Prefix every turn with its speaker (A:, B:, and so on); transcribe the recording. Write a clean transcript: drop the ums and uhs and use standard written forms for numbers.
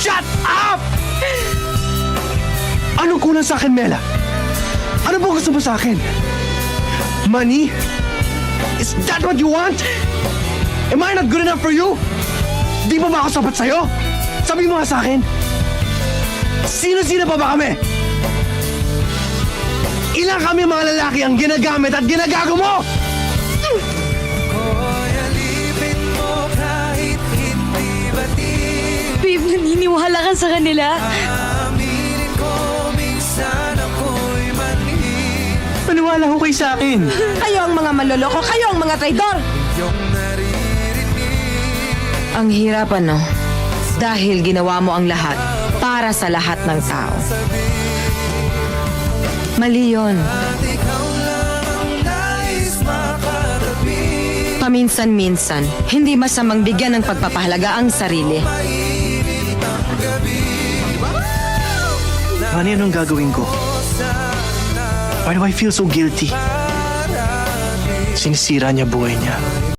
A: Shut up! Anong kulang sa akin, Mela? Ano ba gusto mo sa akin? Money? Is that what you want? Am I not good enough for you? Di ba ako sapat sa'yo? Sabi mo nga sa akin. Sino-sino pa ba kami? Ilang kami mga lalaki ang ginagamit at ginagago mo?
B: Babe, naniniwala ka sa kanila?
A: Maniwala ko kayo sa akin.
C: Kayo ang mga manloloko, kayo ang mga traidor!
D: Ang hirap ano, dahil ginawa mo ang lahat para sa lahat ng tao. Mali yun. Paminsan-minsan, hindi masamang bigyan ng pagpapahalaga ang sarili.
A: Honey, anong gagawin ko? Why do I feel so guilty? Sinisira niya buhay niya.